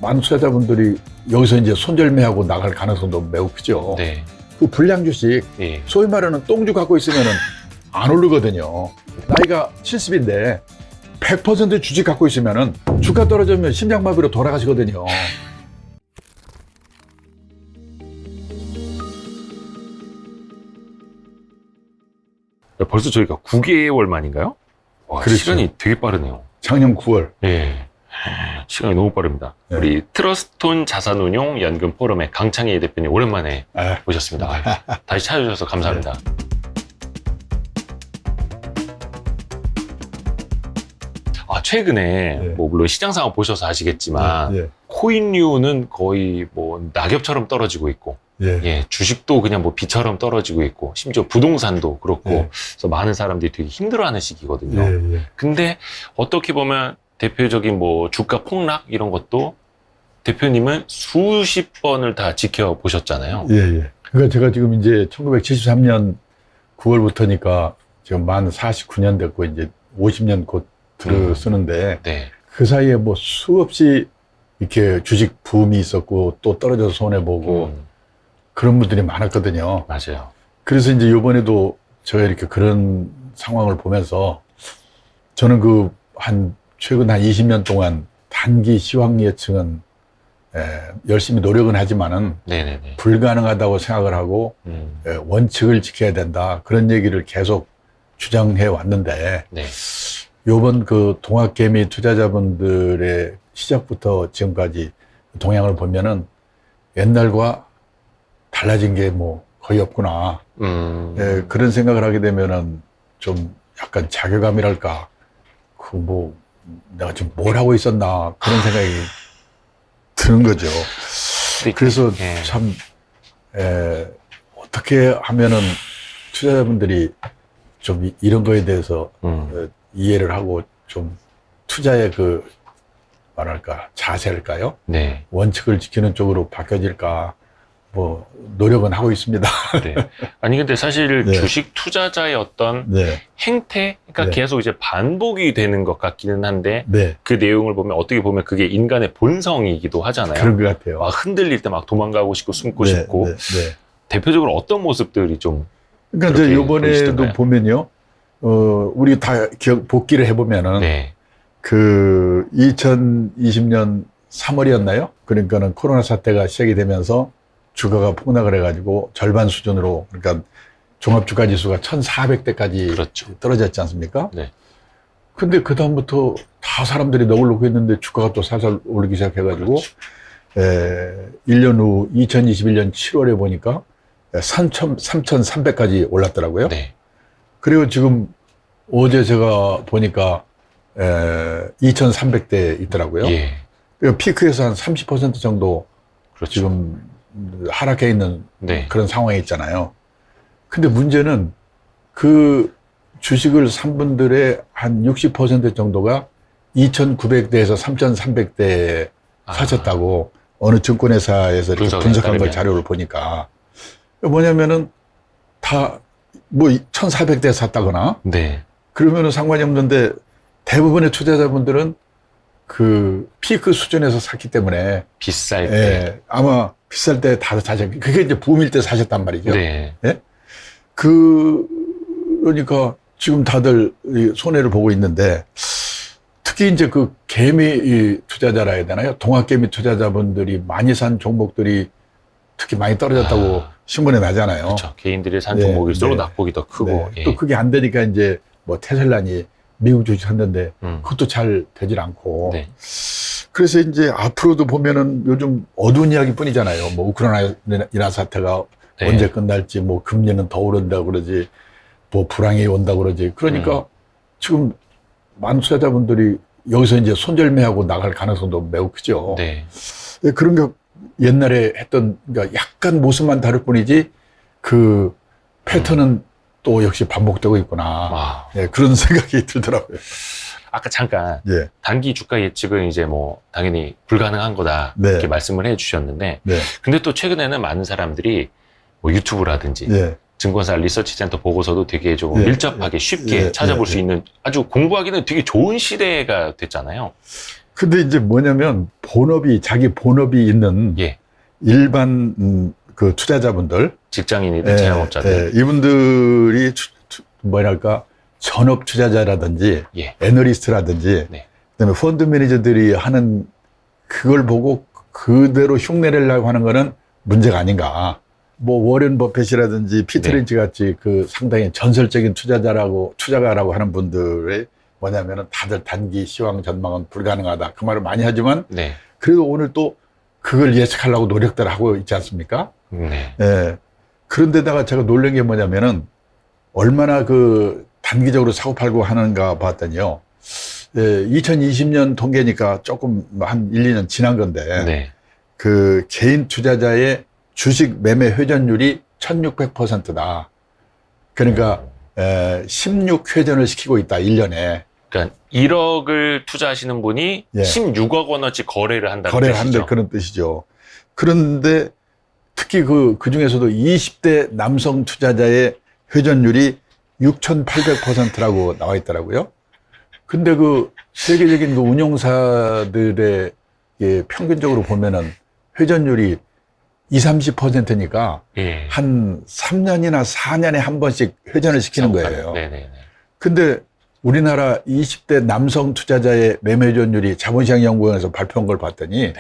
많은 투자자분들이 여기서 이제 손절매하고 나갈 가능성도 매우 크죠. 네. 그 불량 주식, 예. 소위 말하는 똥주 갖고 있으면은 안 오르거든요. 나이가 70인데 100% 주식 갖고 있으면은 주가 떨어지면 심장마비로 돌아가시거든요. 벌써 저희가 9개월 만인가요? 와, 그렇죠. 시간이 되게 빠르네요. 작년 9월. 예. 시간이 너무 빠릅니다. 네. 우리 트러스톤 자산운용 연금 포럼의 강창희 대표님 오랜만에 아, 모셨습니다. 다시 찾아주셔서 감사합니다. 최근에 네. 뭐 물론 시장 상황 보셔서 아시겠지만 예, 코인류는 거의 뭐 낙엽처럼 떨어지고 있고 예. 예, 주식도 그냥 뭐 비처럼 떨어지고 있고 심지어 부동산도 그렇고 예. 그래서 많은 사람들이 되게 힘들어하는 시기거든요. 예, 예. 근데 어떻게 보면 대표적인 뭐 주가 폭락 이런 것도 대표님은 수십 번을 다 지켜보셨잖아요. 예, 예. 그러니까 제가 지금 이제 1973년 9월부터니까 지금 만 49년 됐고 이제 50년 곧 들어서는데 네. 그 사이에 뭐 수없이 이렇게 주식 붐이 있었고 또 떨어져서 손해보고 그런 분들이 많았거든요. 맞아요. 그래서 이제 이번에도 제가 이렇게 그런 상황을 보면서 저는 최근 한 20년 동안 단기 시황 예측은 열심히 노력은 하지만은 네네네. 불가능하다고 생각을 하고 원칙을 지켜야 된다. 그런 얘기를 계속 주장해 왔는데 네. 요번 그 동학개미 투자자분들의 시작부터 지금까지 동향을 보면은 옛날과 달라진 게 뭐 거의 없구나. 그런 생각을 하게 되면은 좀 약간 자괴감이랄까. 내가 지금 뭘 하고 있었나. 그런 생각이 드는 거죠. 그래서 예. 참, 어떻게 하면은 투자자분들이 좀 이런 거에 대해서 이해를 하고 좀 투자의 자세일까요? 네. 원칙을 지키는 쪽으로 바뀌어질까? 뭐, 노력은 하고 있습니다. 네. 아니, 근데 사실 네. 주식 투자자의 어떤 네. 행태? 그러니까 네. 계속 이제 반복이 되는 것 같기는 한데 네. 그 내용을 보면 어떻게 보면 그게 인간의 본성이기도 하잖아요. 그런 것 같아요. 막 흔들릴 때 막 도망가고 싶고 숨고 네, 싶고 네, 네. 대표적으로 어떤 모습들이 좀 그러니까 그렇게 이제 이번에도 보이시던가요? 보면요, 우리 다 복기를 해보면은, 네. 2020년 3월이었나요? 그러니까는 코로나 사태가 시작이 되면서 주가가 폭락을 해가지고 절반 수준으로, 그러니까 종합주가 지수가 1,400대까지 그렇죠. 떨어졌지 않습니까? 네. 근데 그다음부터 다 사람들이 넋을 놓고 있는데 주가가 또 살살 오르기 시작해가지고, 그렇죠. 1년 후 2021년 7월에 보니까 3,300까지 올랐더라고요. 네. 그리고 지금 어제 제가 보니까 2,300대 있더라고요. 예. 그러니까 피크에서 한 30% 정도 그렇죠. 지금 하락해 있는 네. 그런 상황에 있잖아요. 근데 문제는 그 주식을 산 분들의 한 60% 정도가 2,900대에서 3,300대에 사셨다고 어느 증권회사에서 이렇게 분석한 걸 자료를 보니까 뭐냐면은 다 뭐 1,400대 샀다거나 네. 그러면은 상관이 없는데 대부분의 투자자분들은 그 피크 수준에서 샀기 때문에 비쌀 때. 아마 비쌀 때 다 사셨. 그게 이제 붐일 때 사셨단 말이죠. 네. 예? 그러니까 지금 다들 손해를 보고 있는데 특히 이제 그 개미 투자자라 해야 되나요? 동학개미 투자자분들이 많이 산 종목들이 특히 많이 떨어졌다고 신문에 나잖아요. 그렇죠. 개인들이 산 네, 종목일수록 네. 낙폭이 더 크고. 네. 예. 또 그게 안 되니까 이제 뭐 테슬라니 미국 주식 샀는데 그것도 잘 되질 않고. 네. 그래서 이제 앞으로도 보면은 요즘 어두운 이야기뿐이잖아요. 뭐 우크라이나 사태가 네. 언제 끝날지, 뭐 금리는 더 오른다 그러지, 뭐 불황이 온다 그러지. 그러니까 지금 많은 투자자분들이 여기서 이제 손절매하고 나갈 가능성도 매우 크죠. 네. 그런 게 옛날에 했던, 그러니까 약간 모습만 다를 뿐이지 그 패턴은 또 역시 반복되고 있구나. 와. 네, 그런 생각이 들더라고요. 아까 잠깐 예. 단기 주가 예측은 이제 뭐 당연히 불가능한 거다 네. 이렇게 말씀을 해주셨는데 네. 근데 또 최근에는 많은 사람들이 뭐 유튜브라든지 예. 증권사 리서치 센터 보고서도 되게 좀 예. 밀접하게 쉽게 예. 찾아볼 예. 수 있는 아주 공부하기는 되게 좋은 시대가 됐잖아요. 근데 이제 뭐냐면 자기 본업이 있는 예. 일반 그 투자자분들, 직장인이든 자영업자들. 이분들이 뭐랄까 전업 투자자라든지 예. 애널리스트라든지 네. 그다음에 펀드 매니저들이 하는 그걸 보고 그대로 흉내내려고 하는 거는 문제가 아닌가. 뭐 워렌 버핏이라든지 피터 린치 같이 그 상당히 전설적인 투자가라고 하는 분들의 뭐냐면은 다들 단기 시황 전망은 불가능하다. 그 말을 많이 하지만 네. 그래도 오늘 또 그걸 예측하려고 노력들 하고 있지 않습니까? 네. 예. 그런데다가 제가 놀란 게 뭐냐면은 얼마나 그 단기적으로 사고팔고 하는가 봤더니요. 예, 2020년 통계니까 조금 한 1, 2년 지난 건데 네. 그 개인 투자자의 주식 매매 회전율이 1600%다. 그러니까 16회전을 시키고 있다. 1년에. 그러니까 1억을 투자하시는 분이 예. 16억 원어치 거래를 한다는 거래를 뜻이죠. 한다 그런 뜻이죠. 그런데 특히 그 중에서도 20대 남성 투자자의 회전율이 6800%라고 나와 있더라고요. 근데 그 세계적인 그 운용사들의 평균적으로 보면은 회전율이 20-30%니까 예. 한 3년이나 4년에 한 번씩 회전을 시키는 거예요. 네네네. 근데 우리나라 20대 남성 투자자의 매매 회전율이 자본시장연구원에서 발표한 걸 봤더니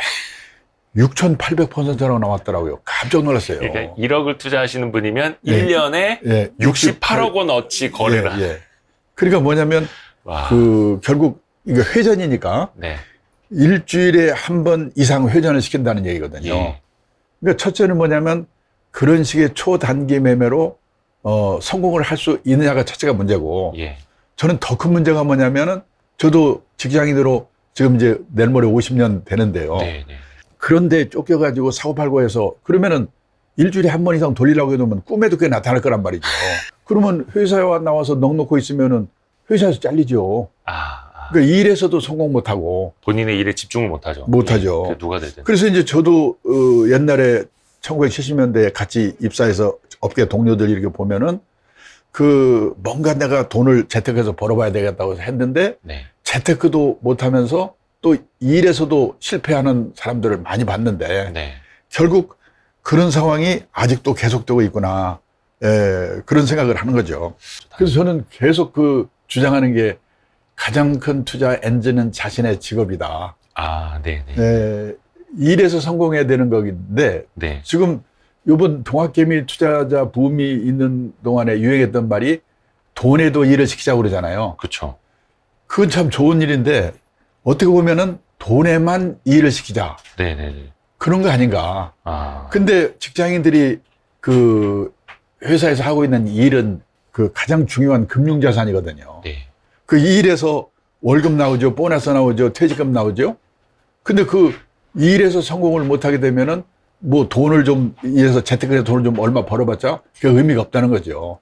6,800%라고 나왔더라고요. 깜짝 놀랐어요. 그러니까 1억을 투자하시는 분이면 예. 1년에 예, 68억 원어치 거래를 예, 예. 그러니까 뭐냐면 와. 결국 이거 회전이니까 네. 일주일에 한 번 이상 회전을 시킨다는 얘기거든요. 예. 그러니까 첫째는 뭐냐면 그런 식의 초단기 매매로 성공을 할 수 있느냐가 첫째가 문제고 예. 저는 더 큰 문제가 뭐냐면은 저도 직장인으로 지금 이제 내일 모레 50년 되는데요. 네, 네. 그런데 쫓겨가지고 사고팔고 해서 그러면은 일주일에 한 번 이상 돌리라고 해놓으면 꿈에도 그게 나타날 거란 말이죠. 그러면 회사에 나와서 넉넉고 있으면은 회사에서 잘리죠. 그러니까 일에서도 성공 못하고. 본인의 일에 집중을 못하죠. 못하죠. 예, 누가 되든. 그래서 이제 저도 옛날에 1970년대에 같이 입사해서 업계 동료들 이렇게 보면은 그 뭔가 내가 돈을 재테크해서 벌어봐야 되겠다고 했는데 네. 재테크도 못하면서 또 일에서도 실패하는 사람들을 많이 봤는데 네. 결국 그런 상황이 아직도 계속되고 있구나. 그런 생각을 하는 거죠. 그래서 저는 계속 그 주장하는 게 가장 큰 투자 엔진은 자신의 직업이다. 네, 네. 일에서 성공해야 되는 거긴데 네. 지금 이번 동학개미 투자자 붐이 있는 동안에 유행했던 말이 돈에도 일을 시키자고 그러잖아요. 그렇죠. 그건 참 좋은 일인데 어떻게 보면은 돈에만 일을 시키자. 네, 네, 네. 그런 거 아닌가. 아. 근데 직장인들이 그 회사에서 하고 있는 일은 그 가장 중요한 금융자산이거든요. 네. 그 일에서 월급 나오죠, 보너스 나오죠, 퇴직금 나오죠. 근데 그 일에서 성공을 못하게 되면은 뭐 돈을 좀 일해서 재테크해서 돈을 좀 얼마 벌어봤자 그 의미가 없다는 거죠.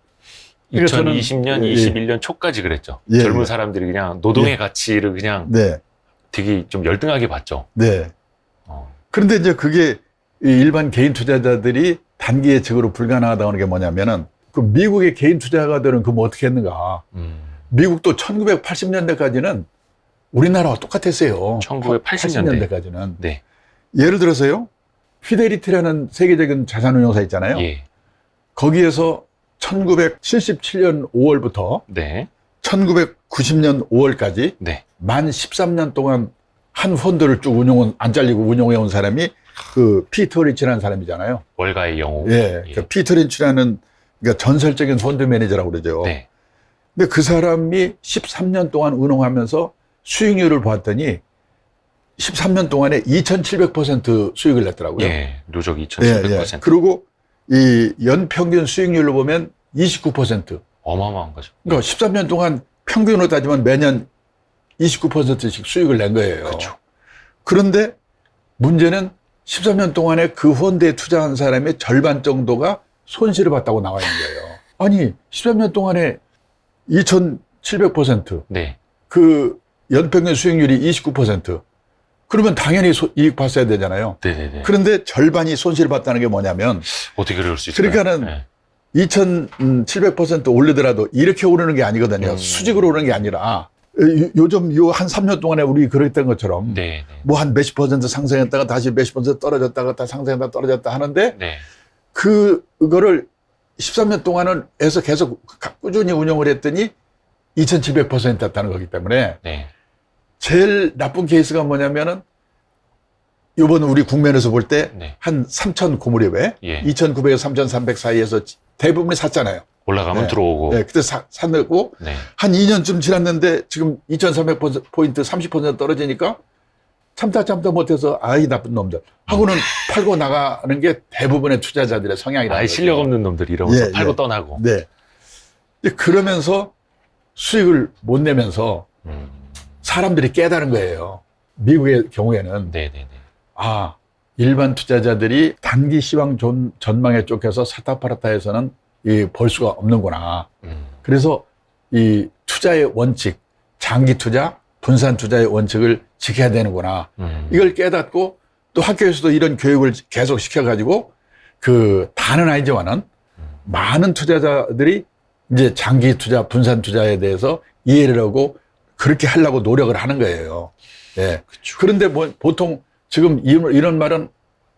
그러니까 저는 2020년, 21년 초까지 그랬죠. 예, 젊은 예. 사람들이 그냥 노동의 예. 가치를 그냥 네, 되게 좀 열등하게 봤죠. 네. 어. 그런데 이제 그게 이 일반 개인 투자자들이 단기 예측으로 불가능하다고 하는 게 뭐냐면은 그 미국의 개인 투자가들은 그럼 어떻게 했는가. 미국도 1980년대까지는 우리나라와 똑같았어요. 1980년대. 80년대까지는. 네. 예를 들어서요. 피델리티라는 세계적인 자산운용사 있잖아요. 예. 거기에서 1977년 5월부터 네. 1990년 5월까지 네. 만 13년 동안 한 펀드를 쭉 안 잘리고 운용해온 사람이 그 피터 린치라는 사람이잖아요. 월가의 영웅. 예. 그 피터 린치라는 그러니까 전설적인 펀드 매니저라고 그러죠. 네. 근데 그 사람이 13년 동안 운용하면서 수익률을 봤더니 13년 동안에 2700% 수익을 냈더라고요. 예. 누적 2700%. 그리고 이 연평균 수익률로 보면 29%. 어마어마한 거죠. 그러니까 13년 동안 평균으로 따지면 매년 29%씩 수익을 낸 거예요. 그렇죠. 그런데 문제는 13년 동안에 그 펀드에 투자한 사람의 절반 정도가 손실을 봤다고 나와 있는 거예요. 아니, 13년 동안에 2700%, 네. 그 연평균 수익률이 29%. 그러면 당연히 이익 봤어야 되잖아요. 네네네. 그런데 절반이 손실을 봤다는 게 뭐냐면 어떻게 그럴 수 있을까요? 그러니까는 네. 2700% 오르더라도 이렇게 오르는 게 아니거든요. 수직으로 오르는 게 아니라 요즘 요 한 3년 동안에 우리 그랬던 것처럼 네. 네. 뭐 한 몇십 퍼센트 상승했다가 다시 몇십 퍼센트 떨어졌다가 다시 상승했다가 떨어졌다 하는데 네. 그거를 13년 동안은 해서 계속 꾸준히 운영을 했더니 2700% 했다는 거기 때문에 네. 제일 나쁜 케이스가 뭐냐면은 요번 우리 국면에서 볼 때 네. 한 3,000 고무렵에 예. 2,900에서 3,300 사이에서 대부분이 샀잖아요. 올라가면 네. 들어오고. 네, 그때 샀고 네. 한 2년쯤 지났는데 지금 2,300포인트 30% 떨어지니까 참다 못해서 아이 나쁜 놈들 하고는 팔고 나가는 게 대부분의 투자자들의 성향이라는 아예 거죠. 실력 없는 놈들 이러면서 예, 팔고 예. 떠나고. 네. 근데 그러면서 수익을 못 내면서 사람들이 깨달은 거예요. 미국의 경우에는 네네네. 아, 일반 투자자들이 단기 시황 전망에 쫓겨서 샀다 팔았다 해서는 벌 수가 없는구나. 그래서 이 투자의 원칙, 장기 투자, 분산 투자의 원칙을 지켜야 되는구나. 이걸 깨닫고 또 학교에서도 이런 교육을 계속 시켜가지고 다는 아니지만은 많은 투자자들이 이제 장기 투자, 분산 투자에 대해서 이해를 하고 그렇게 하려고 노력을 하는 거예요. 예. 그쵸. 그런데 뭐 보통 지금 이런 말은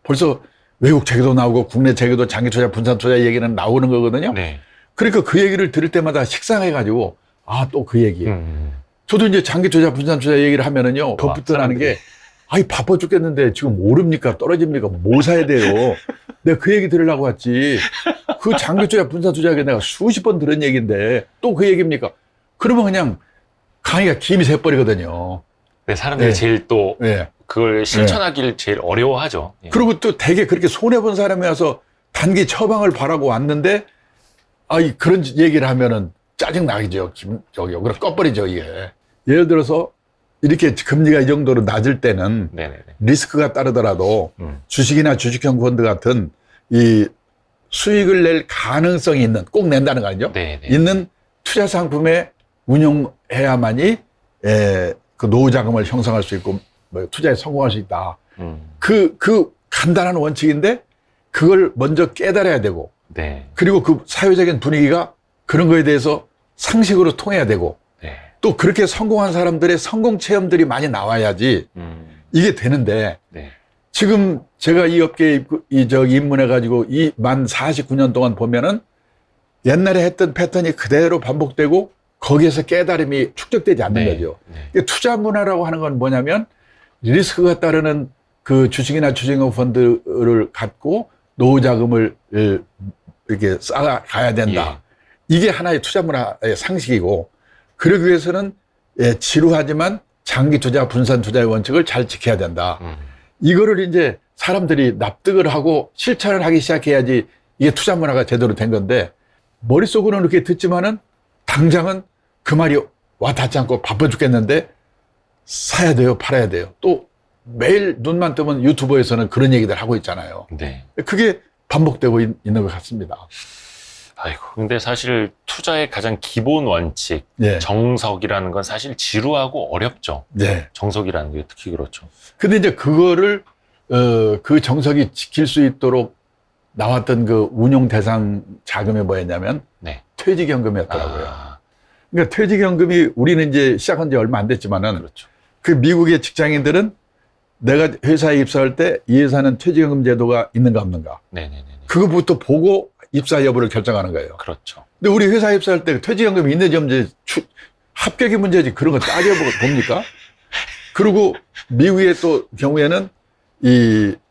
벌써 외국 책에도 나오고 국내 책에도 장기 투자, 분산 투자 얘기는 나오는 거거든요. 네. 그러니까 그 얘기를 들을 때마다 식상해가지고 아, 또 그 얘기. 저도 이제 장기 투자, 분산 투자 얘기를 하면은요, 덧붙어나는 게 아이, 바빠 죽겠는데 지금 오릅니까? 떨어집니까? 뭐 사야 돼요? 내가 그 얘기 들으려고 왔지. 그 장기 투자, 분산 투자 얘기 내가 수십 번 들은 얘기인데 또 그 얘기입니까? 그러면 그냥 강의가 김이 새버리거든요. 네, 사람들이 네. 제일 또 예. 그걸 실천하기를 제일 어려워하죠. 예. 그리고 또 되게 그렇게 손해본 사람이 와서 단기 처방을 바라고 왔는데, 아이, 그런 얘기를 하면은 짜증나죠. 저기요. 그럼 꺼버리죠, 이게. 예를 들어서 이렇게 금리가 이 정도로 낮을 때는 네네네. 리스크가 따르더라도 주식이나 주식형 펀드 같은 이 수익을 낼 가능성이 있는, 꼭 낸다는 거 아니죠? 네네. 있는 투자 상품에 운용해야만이 그 노후 자금을 형성할 수 있고 뭐 투자에 성공할 수 있다. 그 간단한 원칙인데 그걸 먼저 깨달아야 되고 네. 그리고 그 사회적인 분위기가 그런 거에 대해서 상식으로 통해야 되고 네. 또 그렇게 성공한 사람들의 성공 체험들이 많이 나와야지 이게 되는데 네. 지금 제가 이 업계에 입문해가지고 이 만 49년 동안 보면은 옛날에 했던 패턴이 그대로 반복되고 거기에서 깨달음이 축적되지 않는 네. 거죠. 네. 투자 문화라고 하는 건 뭐냐면 리스크가 따르는 그 주식이나 주식형 펀드를 갖고 노후 자금을 이렇게 쌓아가야 된다. 이게 하나의 투자 문화의 상식이고 그러기 위해서는 지루하지만 장기 투자, 분산 투자의 원칙을 잘 지켜야 된다. 이거를 이제 사람들이 납득을 하고 실천을 하기 시작해야지 이게 투자 문화가 제대로 된 건데 머릿속으로는 이렇게 듣지만은 당장은 그 말이 와 닿지 않고 바빠 죽겠는데 사야 돼요, 팔아야 돼요. 또 매일 눈만 뜨면 유튜버에서는 그런 얘기들 하고 있잖아요. 네. 그게 반복되고 있는 것 같습니다. 아이고, 근데 사실 투자의 가장 기본 원칙, 네. 정석이라는 건 사실 지루하고 어렵죠. 네. 정석이라는 게 특히 그렇죠. 근데 이제 그거를, 그 정석이 지킬 수 있도록 나왔던 그 운용 대상 자금이 뭐였냐면 네. 퇴직연금이었더라고요. 아, 그러니까 퇴직연금이 우리는 이제 시작한 지 얼마 안 됐지만은 그렇죠. 그 미국의 직장인들은 내가 회사에 입사할 때 이 회사는 퇴직연금 제도가 있는가 없는가. 네네네. 그거부터 보고 입사 여부를 결정하는 거예요. 그렇죠. 근데 우리 회사에 입사할 때 퇴직연금이 있는지 없는지 합격이 문제지 그런 거 따져봅니까? 그리고 미국의 또 경우에는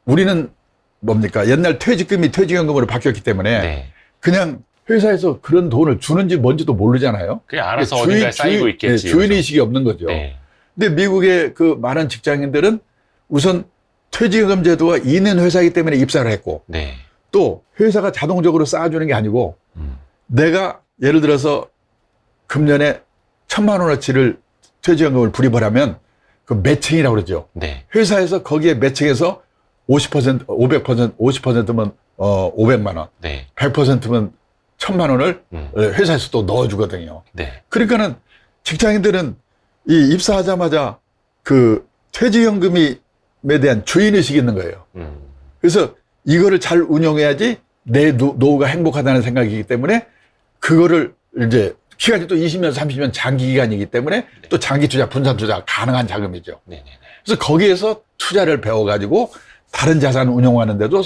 우리는 뭡니까? 옛날 퇴직금이 퇴직연금으로 바뀌었기 때문에 네. 그냥 회사에서 그런 돈을 주는지 뭔지도 모르잖아요. 그냥 알아서 어딘가에 쌓이고 있겠지. 주인의식이 없는 거죠. 네. 근데 미국의 그 많은 직장인들은 우선 퇴직연금 제도가 있는 회사이기 때문에 입사를 했고 네. 또 회사가 자동적으로 쌓아주는 게 아니고 내가 예를 들어서 금년에 1,000만 원어치를 퇴직연금을 불입을 하면 그 매칭이라고 그러죠. 네. 회사에서 거기에 매칭해서 50%, 500%, 50%면 500만 원, 네. 100%면 1,000만 원을 회사에서 또 넣어주거든요. 네. 그러니까는 직장인들은 이 입사하자마자 그 퇴직연금에 대한 주인의식이 있는 거예요. 그래서 이거를 잘 운영해야지 내 노후가 행복하다는 생각이기 때문에 그거를 이제 기간이 또 20년, 30년 장기 기간이기 때문에 또 장기 투자, 분산 투자 가능한 자금이죠. 네네네. 그래서 거기에서 투자를 배워가지고 다른 자산 운용하는데도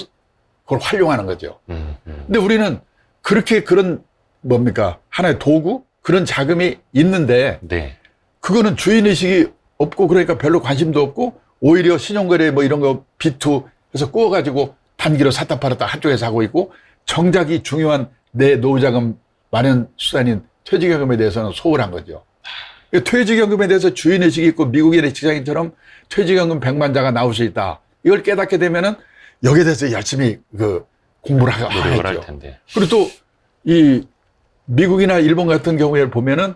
그걸 활용하는 거죠. 근데 우리는 그렇게 그런 뭡니까? 하나의 도구? 그런 자금이 있는데 네. 그거는 주인의식이 없고 그러니까 별로 관심도 없고 오히려 신용거래 뭐 이런 거 비투 해서 구워가지고 단기로 샀다 팔았다 한쪽에서 하고 있고 정작이 중요한 내 노후자금 마련 수단인 퇴직연금에 대해서는 소홀한 거죠. 퇴직연금에 대해서 주인의식이 있고 미국의 직장인처럼 퇴직연금 100만자가 나올 수 있다. 이걸 깨닫게 되면은 여기에 대해서 열심히 공부를 노력을 할 하죠. 텐데. 그리고 또 이 미국이나 일본 같은 경우에 보면은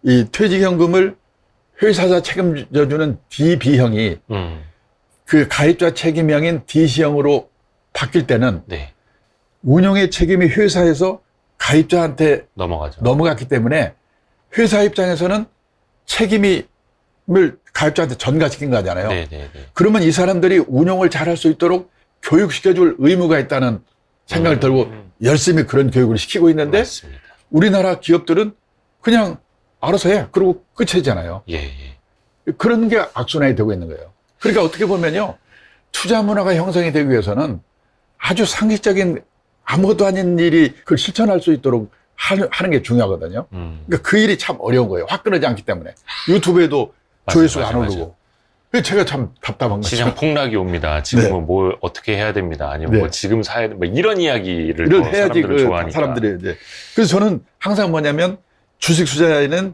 이 퇴직연금을 회사가 책임져주는 DB형이 그 가입자 책임형인 DC형으로 바뀔 때는 네. 운영의 책임이 회사에서 가입자한테 넘어가죠. 넘어갔기 때문에 회사 입장에서는 책임을 가입자한테 전가시킨 거잖아요. 네네네. 그러면 이 사람들이 운용을 잘할 수 있도록 교육시켜줄 의무가 있다는 생각을 들고 열심히 그런 교육을 시키고 있는데 맞습니다. 우리나라 기업들은 그냥 알아서 해. 그러고 끝이잖아요. 예, 예. 그런 게 악순환이 되고 있는 거예요. 그러니까 어떻게 보면요. 투자 문화가 형성이 되기 위해서는 아주 상식적인 아무것도 아닌 일이 그걸 실천할 수 있도록 하는 게 중요하거든요. 그러니까 그 일이 참 어려운 거예요. 화끈하지 않기 때문에. 유튜브에도 조회수가 안 오르고. 그래서 제가 참 답답한 거죠. 시장 폭락이 옵니다. 지금은 네. 뭘 어떻게 해야 됩니다. 아니면 네. 뭐 지금 사야 돼. 뭐 이런 이야기를 이걸 또 해야지 사람들은 좋아하니까. 사람들이 이제. 그래서 저는 항상 뭐냐면 주식 투자에는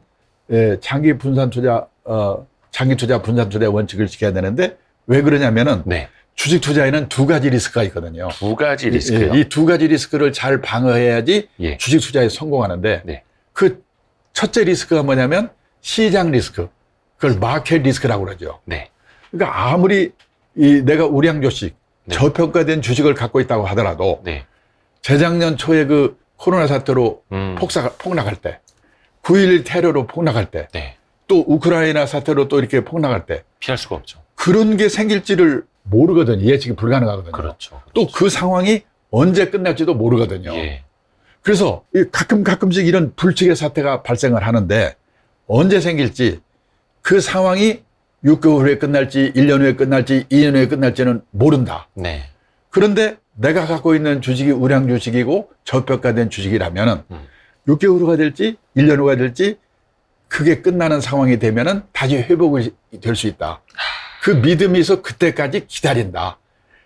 장기 분산 투자, 장기 투자, 분산 투자의 원칙을 지켜야 되는데 왜 그러냐면은 네. 주식 투자에는 두 가지 리스크가 있거든요. 두 가지 리스크요. 이 두 가지 리스크를 잘 방어해야지 예. 주식 투자에 성공하는데 네. 그 첫째 리스크가 뭐냐면 시장 리스크. 그걸 마켓 리스크라고 그러죠. 네. 그러니까 아무리 내가 우량주식, 네. 저평가된 주식을 갖고 있다고 하더라도 네. 재작년 초에 그 코로나 사태로 폭락할 때, 9.11 테러로 폭락할 때, 네. 또 우크라이나 사태로 또 이렇게 폭락할 때 피할 수가 없죠. 그런 게 생길지를 모르거든요. 예측이 불가능하거든요. 그렇죠. 또 그 상황이 언제 끝날지도 모르거든요. 예. 그래서 가끔씩 이런 불측의 사태가 발생을 하는데 언제 생길지 그 상황이 6개월 후에 끝날지 1년 후에 끝날지 2년 후에 끝날지는 모른다. 네. 그런데 내가 갖고 있는 주식이 우량 주식이고 저평가된 주식이라면은 6개월 후가 될지 1년 후가 될지 그게 끝나는 상황이 되면은 다시 회복이 될 수 있다. 그 믿음이 있어 그때까지 기다린다.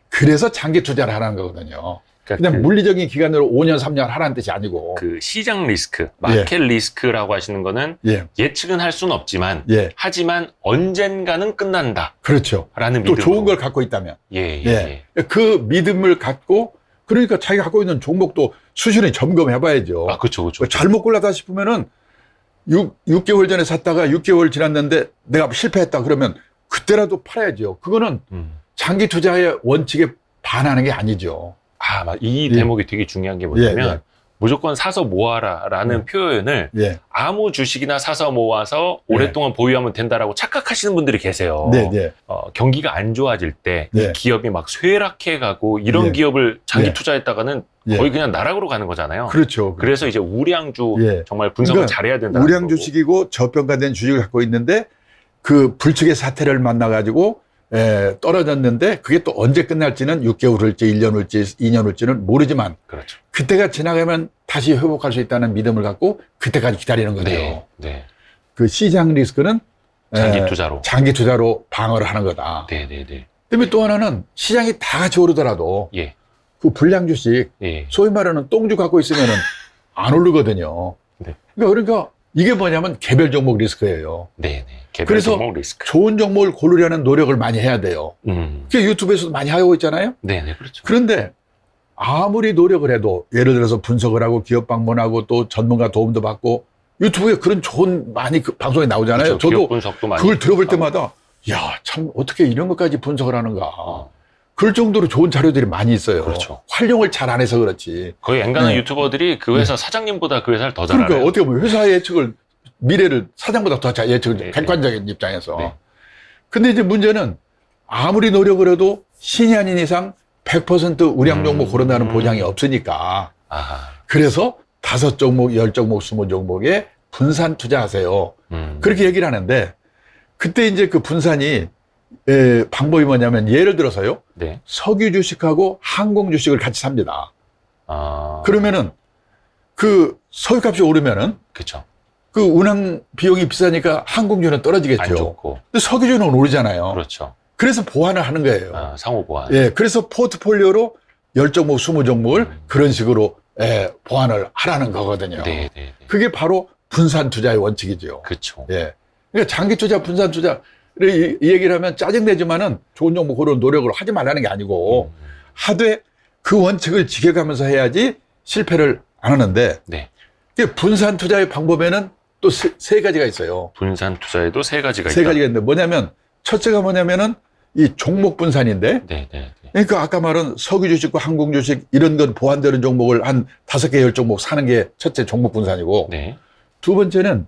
그래서 장기 투자를 하라는 거거든요. 그러니까 그냥 물리적인 기간으로 5년, 3년 하라는 뜻이 아니고. 그 시장 리스크, 마켓 리스크라고 하시는 거는 예. 예측은 할 수는 없지만 예. 하지만 언젠가는 끝난다. 그렇죠. 라는 또 믿음으로. 좋은 걸 갖고 있다면. 예, 예, 예. 예. 그 믿음을 갖고 그러니까 자기가 갖고 있는 종목도 수시로 점검해 봐야죠. 아, 그렇죠, 그렇죠. 잘못 골랐다 싶으면은 6개월 전에 샀다가 6개월 지났는데 내가 실패했다 그러면 그때라도 팔아야죠. 그거는 장기 투자의 원칙에 반하는 게 아니죠. 아, 이 예. 대목이 되게 중요한 게 뭐냐면 예, 예. 무조건 사서 모아라라는 표현을 예. 아무 주식이나 사서 모아서 오랫동안 보유하면 된다라고 착각하시는 분들이 계세요. 네, 네. 경기가 안 좋아질 때 네. 기업이 막 쇠락해 가고 이런 네. 기업을 장기 네. 투자했다가는 예. 거의 그냥 나락으로 가는 거잖아요. 그렇죠. 그래서 이제 우량주 예. 정말 분석을 그러니까 잘해야 된다. 우량 주식이고 저평가된 주식을 갖고 있는데 그 불측의 사태를 만나가지고 떨어졌는데 그게 또 언제 끝날지는 6개월 흘지 1년 흘지 2년 흘지는 모르지만 그렇죠. 그때가 지나가면 다시 회복할 수 있다는 믿음을 갖고 그때까지 기다리는 거죠. 네. 네. 그 시장 리스크는 장기 투자로 방어를 하는 거다. 네, 네, 네. 그다음에 또 하나는 시장이 다 같이 오르더라도 예. 그 불량 주식 예. 소위 말하는 똥주 갖고 있으면은 안 오르거든요. 네. 그러니까 이게 뭐냐면 개별 종목 리스크예요. 네, 네. 개별 그래서 종목 리스크. 좋은 종목을 고르려는 노력을 많이 해야 돼요. 그게 유튜브에서도 많이 하고 있잖아요. 네, 네, 그렇죠. 그런데 아무리 노력을 해도 예를 들어서 분석을 하고 기업 방문하고 또 전문가 도움도 받고 유튜브에 그런 좋은 많이 그 방송이 나오잖아요. 그렇죠. 저도 기업 분석도 많이 그걸 들어볼 하고. 때마다 야, 참 어떻게 이런 것까지 분석을 하는가. 그럴 정도로 좋은 자료들이 많이 있어요. 그렇죠. 활용을 잘 안 해서 그렇지. 거의 엔간한 네. 유튜버들이 그 회사 사장님보다 그 회사를 더 잘 알아요. 그러니까 어떻게 보면 회사의 예측을 미래를 사장보다 더 잘 예측을 네, 객관적인 입장에서. 네. 근데 이제 문제는 아무리 노력을 해도 신이 아닌 이상 100% 우량 종목 고른다는 보장이 없으니까. 아하. 그래서 5종목, 10종목, 20종목의 분산 투자하세요. 음. 그렇게 얘기를 하는데 그때 이제 그 분산이 방법이 뭐냐면 예를 들어서요. 네. 석유 주식하고 항공 주식을 같이 삽니다. 아. 그러면은 그 석유값이 오르면은 그쵸. 그 운항 비용이 비싸니까 항공주는 떨어지겠죠. 안 좋고. 근데 석유주는 오르잖아요. 그렇죠. 그래서 보완을 하는 거예요. 아, 상호 보완. 예, 그래서 포트폴리오로 10종목, 20종목을 그런 식으로 보완을 하라는 거거든요. 네, 네, 네. 그게 바로 분산 투자의 원칙이죠. 그쵸. 예. 그러니까 장기 투자, 분산 투자를 이 얘기를 하면 짜증내지만은 좋은 종목 고르는 노력을 하지 말라는 게 아니고 하되 그 원칙을 지켜가면서 해야지 실패를 안 하는데 네. 이게 분산 투자의 방법에는 또 세 가지가 있어요. 분산 투자에도 세 가지가 세 있다. 가지가 있는데 뭐냐면 첫째가 뭐냐면은 이 종목 분산인데 네, 네, 네. 그러니까 아까 말한 석유 주식과 항공 주식 이런 건 보완되는 종목을 한 5개, 10종목 사는 게 첫째 종목 분산이고 네. 두 번째는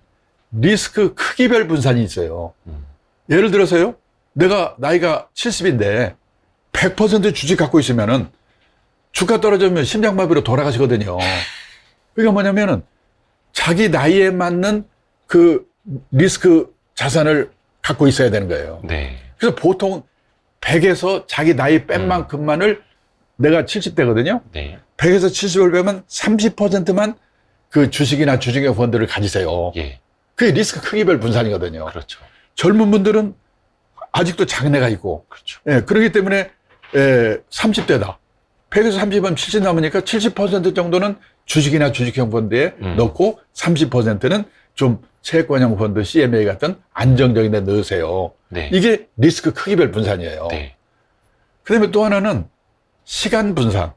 리스크 크기별 분산이 있어요. 음. 예를 들어서요. 내가 나이가 70인데 100% 주식 갖고 있으면은 주가 떨어지면 심장마비로 돌아가시거든요. 그러니까 뭐냐면은 자기 나이에 맞는 그 리스크 자산을 갖고 있어야 되는 거예요. 네. 그래서 보통 100에서 자기 나이 뺀 만큼만을 내가 70대거든요. 네. 100에서 70을 빼면 30%만 그 주식이나 주식형 펀드를 가지세요. 예. 그게 리스크 크기별 분산이거든요. 그렇죠. 젊은 분들은 아직도 장래가 있고, 그렇죠. 예, 그렇기 때문에 30대다. 100에서 30은 70 남으니까 70% 정도는 주식이나 주식형 펀드에 넣고 30%는 좀 채권형 펀드, CMA 같은 안정적인 데 넣으세요. 네. 이게 리스크 크기별 분산이에요. 네. 그 다음에 또 하나는 시간 분산.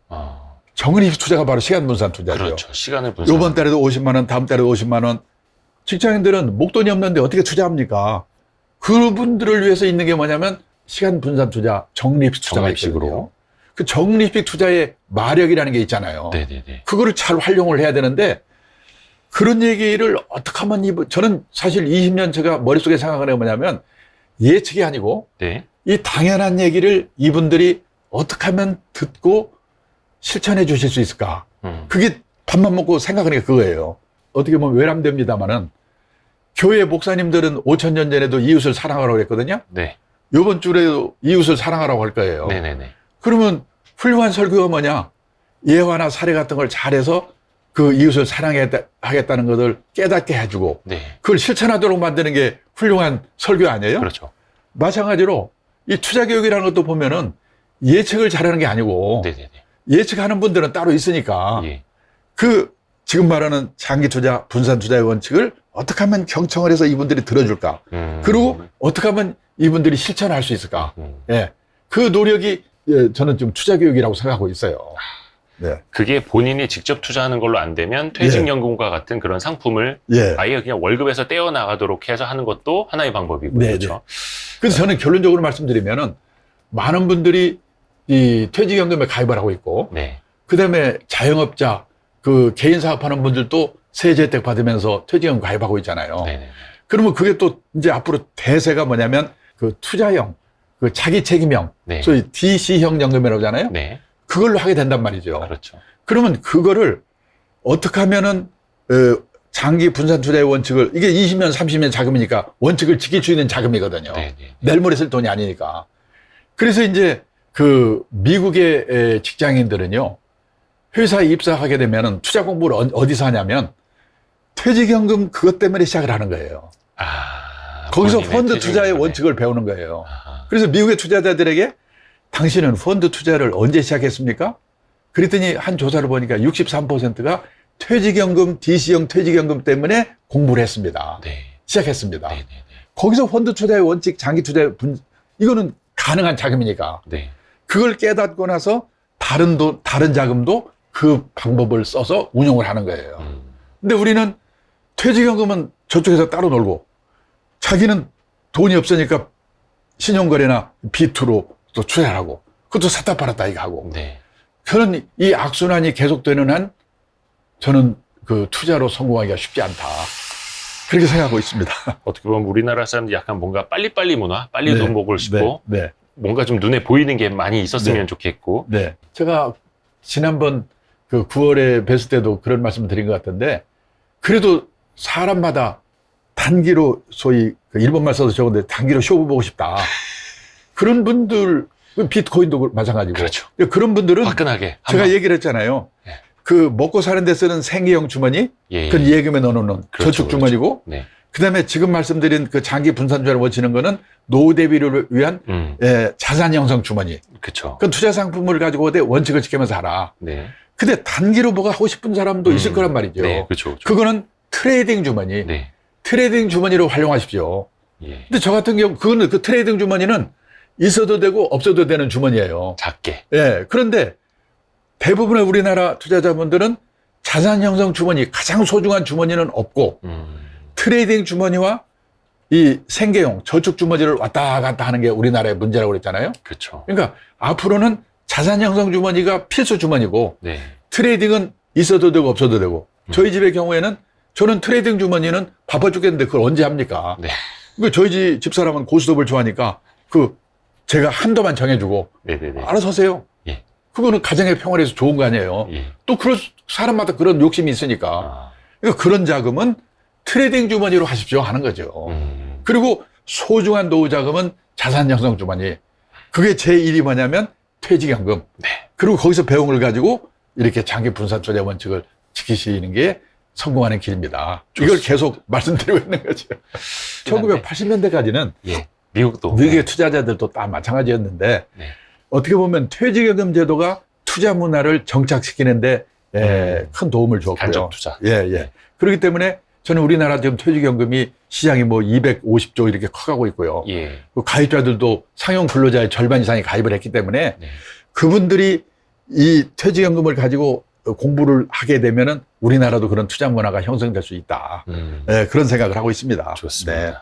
정은입 투자가 바로 시간 분산 투자죠. 그렇죠. 시간을 분산. 이번 달에도 50만 원, 다음 달에도 50만 원. 직장인들은 목돈이 없는데 어떻게 투자합니까? 그분들을 위해서 있는 게 뭐냐면 시간 분산 투자, 적립식 투자가 적립식으로. 있거든요. 그 적립식 투자의 마력이라는 게 있잖아요. 네네네. 그거를 잘 활용을 해야 되는데 그런 얘기를 어떻게 하면 저는 사실 20년 제가 머릿속에 생각하는 게 뭐냐면 예측이 아니고 네. 이 당연한 얘기를 이분들이 어떻게 하면 듣고 실천해 주실 수 있을까? 그게 밥만 먹고 생각하는 게 그거예요. 어떻게 보면 외람됩니다만은 교회 목사님들은 5,000년 전에도 이웃을 사랑하라고 그랬거든요. 네. 이번 주에도 이웃을 사랑하라고 할 거예요. 네네네. 그러면 훌륭한 설교가 뭐냐? 예화나 사례 같은 걸 잘해서 그 이웃을 사랑하겠다는 것을 깨닫게 해주고 네. 그걸 실천하도록 만드는 게 훌륭한 설교 아니에요? 그렇죠. 마찬가지로 이 투자 교육이라는 것도 보면은 예측을 잘하는 게 아니고 네네네. 예측하는 분들은 따로 있으니까 예. 그 지금 말하는 장기 투자, 분산 투자의 원칙을 어떻게 하면 경청을 해서 이분들이 들어줄까? 그리고 어떻게 하면 이분들이 실천할 수 있을까? 예. 그 노력이 저는 좀 투자 교육이라고 생각하고 있어요. 네. 그게 본인이 직접 투자하는 걸로 안 되면 퇴직연금과 같은 그런 상품을 예. 아예 그냥 월급에서 떼어나가도록 해서 하는 것도 하나의 방법이고. 네, 그렇죠. 그래서 저는 결론적으로 말씀드리면은 많은 분들이 이 퇴직연금에 가입을 하고 있고, 네. 그 다음에 자영업자, 그 개인 사업하는 분들도 세제 혜택 받으면서 퇴직연금 가입하고 있잖아요. 네네. 그러면 그게 또 이제 앞으로 대세가 뭐냐면 그 투자형, 그 자기 책임형, 네. 소위 DC형 연금이라고 하잖아요. 네. 그걸로 하게 된단 말이죠. 그렇죠. 그러면 그거를 어떻게 하면은 장기 분산 투자의 원칙을 이게 20년, 30년 자금이니까 원칙을 지킬 수 있는 자금이거든요. 네네. 내일 모레 쓸 돈이 아니니까. 그래서 이제 그 미국의 직장인들은요. 회사에 입사하게 되면은 투자 공부를 어디서 하냐면 퇴직연금 그것 때문에 시작을 하는 거예요. 거기서 본인의 펀드 투자의 퇴직연금에. 원칙을 배우는 거예요. 아하. 그래서 미국의 투자자들에게 당신은 펀드 투자를 언제 시작했습니까? 그랬더니 한 조사를 보니까 63%가 퇴직연금, DC형 퇴직연금 때문에 공부를 했습니다. 네. 시작했습니다. 네네네. 거기서 펀드 투자의 원칙, 장기 투자의 이거는 가능한 자금이니까. 네. 그걸 깨닫고 나서 다른 자금도 그 방법을 써서 운용을 하는 거예요. 근데 우리는 퇴직연금은 저쪽에서 따로 놀고 자기는 돈이 없으니까 신용거래나 B2로 또 투자를 하고 그것도 샀다 팔았다 이거 하고. 네. 저는 이 악순환이 계속되는 한 저는 그 투자로 성공하기가 쉽지 않다. 그렇게 생각하고 있습니다. 어떻게 보면 우리나라 사람들이 약간 뭔가 빨리빨리 문화, 빨리 네. 돈 벌고 싶고 네. 뭔가 좀 눈에 보이는 게 많이 있었으면 네. 좋겠고. 네. 제가 지난번 그 9월에 뵀을 때도 그런 말씀을 드린 것 같은데 그래도 사람마다 단기로 소위 그 일본말 써서 적은데 단기로 쇼부 보고 싶다. 그런 분들 비트코인도 마찬가지고 그렇죠. 그런 분들은 화끈하게. 제가 한방. 얘기를 했잖아요. 네. 그 먹고 사는 데 쓰는 생계형 주머니, 예, 예. 그건 예금에 넣어놓는 그렇죠, 저축 주머니고, 네. 그다음에 지금 말씀드린 그 장기 분산주를 원치는 거는 노후 대비를 위한 자산 형성 주머니. 그렇죠. 그건 투자 상품을 가지고 어디 원칙을 지키면서 하라. 네. 근데 단기로 뭐가 하고 싶은 사람도 있을 거란 말이죠. 네, 그렇죠. 그거는 트레이딩 주머니. 네. 트레이딩 주머니로 활용하십시오. 예. 근데 저 같은 경우 그거는 그 트레이딩 주머니는 있어도 되고 없어도 되는 주머니예요. 작게. 예. 그런데 대부분의 우리나라 투자자분들은 자산 형성 주머니, 가장 소중한 주머니는 없고 트레이딩 주머니와 이 생계형 저축 주머니를 왔다 갔다 하는 게 우리나라의 문제라고 그랬잖아요. 그렇죠. 그러니까 앞으로는 자산 형성 주머니가 필수 주머니고 네. 트레이딩은 있어도 되고 없어도 되고 저희 집의 경우에는 저는 트레이딩 주머니는 바빠 죽겠는데 그걸 언제 합니까? 네. 그 저희 집 사람은 고스톱을 좋아하니까 그 제가 한도만 정해주고 네네네. 알아서 하세요. 예. 그거는 가정의 평화를 위해서 좋은 거 아니에요. 예. 또 그런 사람마다 그런 욕심이 있으니까 아. 그러니까 그런 자금은 트레이딩 주머니로 하십시오 하는 거죠. 그리고 소중한 노후 자금은 자산 형성 주머니. 그게 제 일이 뭐냐면 퇴직연금. 네. 그리고 거기서 배운 걸 가지고 이렇게 장기 분산 투자 원칙을 지키시는 게 성공하는 길입니다. 이걸 계속 말씀드리고 있는 거죠. 1980년대까지는 예. 미국도. 미국의 투자자들도 다 마찬가지였는데 네. 어떻게 보면 퇴직연금 제도가 투자 문화를 정착시키는데 큰 도움을 줬고요. 간접 투자. 예, 예. 그렇기 때문에 저는 우리나라 지금 퇴직연금이 시장이 뭐 250조 이렇게 커가고 있고요. 예. 그 가입자들도 상용 근로자의 절반 이상이 가입을 했기 때문에 네. 그분들이 이 퇴직연금을 가지고 공부를 하게 되면은 우리나라도 그런 투자 문화가 형성될 수 있다. 그런 생각을 하고 있습니다. 좋습니다. 네.